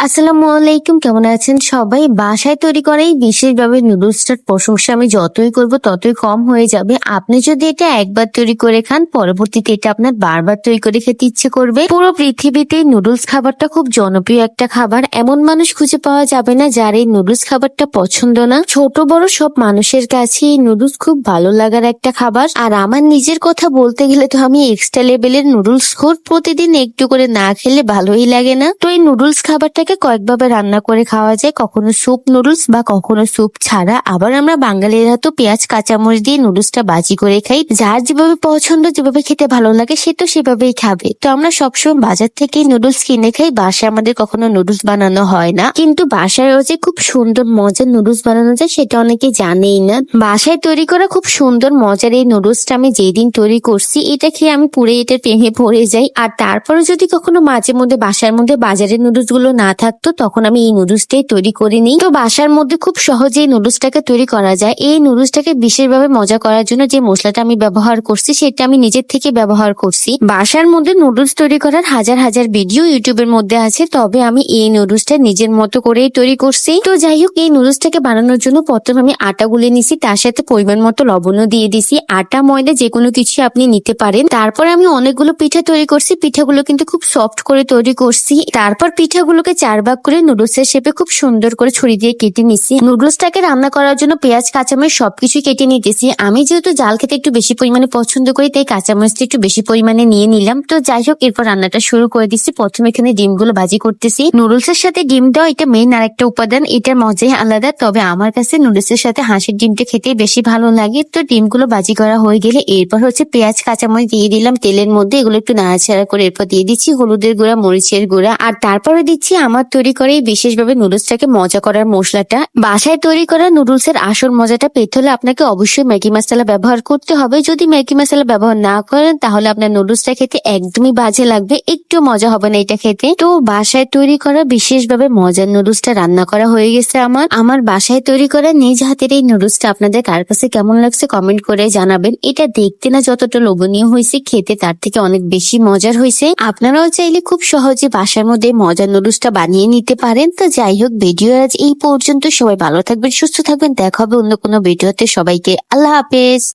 আসসালামু আলাইকুম, কেমন আছেন সবাই? বাসায় তৈরি করা এই বিশেষভাবে নুডলসটার প্রশংসা আমি যতই করব ততই কম হয়ে যাবে। আপনি যদি এটা একবার তৈরি করে খান, পরবর্তীতে এটা আপনার বারবার তৈরি করে খেতে ইচ্ছে করবে। পুরো পৃথিবীতে নুডলস খাবারটা খুব জনপ্রিয় একটা খাবার। এমন মানুষ খুঁজে পাওয়া যাবে না যার এই নুডলস খাবারটা পছন্দ না। ছোট বড় সব মানুষের কাছে এই নুডলস খুব ভালো লাগার একটা খাবার। আর আমার নিজের কথা বলতে গেলে তো আমি এক্সট্রা লেভেলের নুডলস খোর। প্রতিদিন একটু করে না খেলে ভালোই লাগে না। তো এই নুডলস খাবারটাকে কয়েকভাবে রান্না করে খাওয়া যায়, কখনো স্যুপ নুডলস বা কখনো স্যুপ ছাড়া। আবার আমরা বাঙালিরা তো পেঁয়াজ কাঁচামরিচ দিয়ে নুডলসটা বাজি করে খাই। যার যেভাবে পছন্দ, যেভাবে খেতে ভালো লাগে সে তো সেভাবেই খাবে। তো আমরা সবসময় বাজার থেকে নুডলস কিনে খাই, বাসায় আমাদের কখনো নুডলস বানানো হয় না। কিন্তু বাসায়ও যে খুব সুন্দর মজার নুডলস বানানো যায় সেটা অনেকে জানেই না। বাসায় তৈরি করা খুব সুন্দর মজার এই নুডলসটা আমি যেদিন তৈরি করছি, এটা খেয়ে আমি পুরো এটার প্রেমে পড়ে যাই। আর তারপরে যদি কখনো মাঝে মধ্যে বাসার মধ্যে বাজারের নুডলস গুলো না থাকতো, তখন আমি এই নুডলসটাই তৈরি করে নিই। তো বাসার মধ্যে খুব সহজেই নুডলসটাকে তৈরি করা যায়। এই নুডলসটাকে বিশেষভাবে মজা করার জন্য যে মশলাটা আমি ব্যবহার করছি সেটা আমি নিজের থেকে ব্যবহার করছি। বাসার মধ্যে নুডলস তৈরি করার হাজার হাজার ভিডিও ইউটিউবের মধ্যে আছে, তবে আমি এই নুডলসটা নিজের মতো করেই তৈরি করছি। তো যাই হোক, এই নুডলসটাকে বানানোর জন্য প্রথমে আমি আটা গুলে নিছি, তার সাথে পরিমাণ মতো লবণও দিয়ে দিছি। আটা ময়দা যে কোনো কিছু আপনি নিতে পারেন। তারপর আমি অনেকগুলো পিঠা তৈরি করছি। পিঠাগুলো কিন্তু খুব সফট করে তৈরি করছি। তারপর পিঠাগুলোকে 4 ভাগ করে নুডলসের শেপে খুব সুন্দর করে ছুরি দিয়ে কেটে নিছি। নুডলসটাকে রান্না করার জন্য পেঁয়াজ কাঁচামরিচ সবকিছু কেটে নিতেছি। আমি যেহেতু জাল খেতে একটু বেশি পরিমাণে পছন্দ করি, তাই কাঁচামরিচটা একটু বেশি পরিমাণে নিয়ে নিলাম। তো যাই হোক, এরপর রান্নাটা শুরু করে দিচ্ছি। প্রথমে এখানে ডিমগুলো ভাজি করতেছি। নুডলসের সাথে ডিম দেওয়া এটা মেইন আরেকটা উপাদান, এটার মজাই আলাদা। তবে আমার কাছে নুডলসের সাথে হাঁসের ডিমটা খেতে বেশি ভালো লাগে। তো ডিমগুলো ভাজি করা হয়ে গেলে এরপর হচ্ছে পেঁয়াজ কাঁচামরিচ দিয়ে দিলাম তেলের মধ্যে। এগুলো একটু নাড়াচাড়া করে এরপর দিয়ে দিচ্ছি হলুদের গুঁড়া, মরিচের গুঁড়া, আর তারপরে দিচ্ছি আমার তৈরি করে এই বিশেষভাবে নুডলসটাকে মজা করার মশলাটা। বাসায় তৈরি করা নুডলসের আসল মজাটা পেতে হলে আপনাকে অবশ্যই ম্যাগি মশলা ব্যবহার করতে হবে। যদি ম্যাগি মশলা ব্যবহার না করেন তাহলে আপনার নুডলসটা খেতে একদমই বাজে লাগবে, একটু মজা হবে না এটা খেতে। তো বাসায় তৈরি করা বিশেষভাবে মজার নুডলসটা রান্না করা হয়ে গেছে আমার বাসায় তৈরি করা নিজ হাতের এই নুডলসটা আপনাদের কার কাছে কেমন লাগছে কমেন্ট করে জানাবেন। এটা দেখতে না যতটা লোভনীয় হয়েছে, খেতে তার থেকে অনেক বেশি মজার হয়েছে। আপনারাও চাইলে খুব সহজে বাসার মধ্যে মজার নুডলসটা বানিয়ে নিতে পারেন। তো যাই হোক, ভিডিও আজ এই পর্যন্ত। সবাই ভালো থাকবেন, সুস্থ থাকবেন। দেখা হবে অন্য কোনো ভিডিওতে। সবাইকে আল্লাহ হাফেজ।